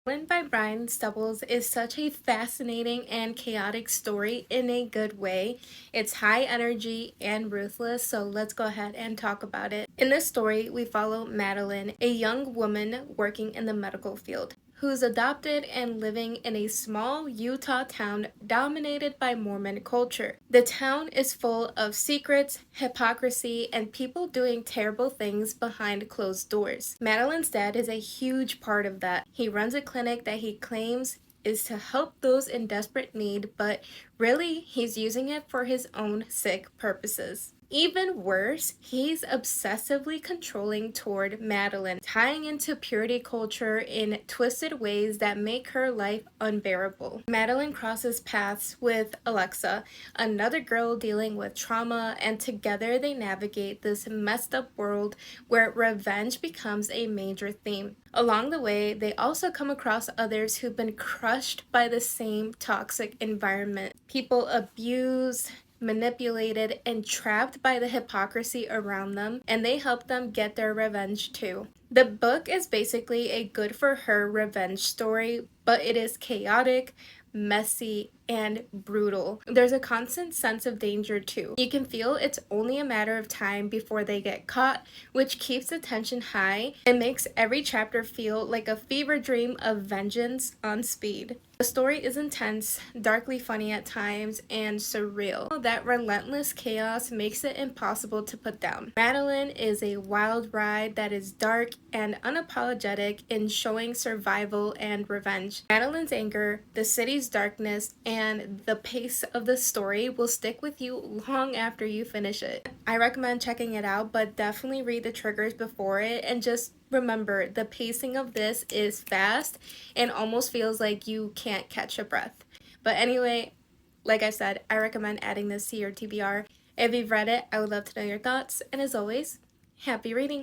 Maddilyn by Bryan Stubbles is such a fascinating and chaotic story in a good way. It's high energy and ruthless, so let's go ahead and talk about it. In this story, we follow Maddilyn, a young woman working in the medical field, who's adopted and living in a small Utah town dominated by Mormon culture. The town is full of secrets, hypocrisy, and people doing terrible things behind closed doors. Maddilyn's dad is a huge part of that. He runs a clinic that he claims is to help those in desperate need, but really, he's using it for his own sick purposes. Even worse, he's obsessively controlling toward Maddilyn, tying into purity culture in twisted ways that make her life unbearable. Maddilyn crosses paths with Alexa, another girl dealing with trauma, and together they navigate this messed up world where revenge becomes a major theme. Along the way, they also come across others who've been crushed by the same toxic environment. People abused, manipulated, and trapped by the hypocrisy around them, and they help them get their revenge too. The book is basically a good for her revenge story, but it is chaotic, messy, and brutal. There's a constant sense of danger too. You can feel it's only a matter of time before they get caught, which keeps the tension high and makes every chapter feel like a fever dream of vengeance on speed. The story is intense, darkly funny at times, and surreal. That relentless chaos makes it impossible to put down. Maddilyn is a wild ride that is dark and unapologetic in showing survival and revenge. Maddilyn's anger, the city's darkness, and the pace of the story will stick with you long after you finish it. I recommend checking it out, but definitely read the triggers before it and just remember, the pacing of this is fast and almost feels like you can't catch a breath. But anyway, like I said, I recommend adding this to your TBR. If you've read it, I would love to know your thoughts. And as always, happy reading!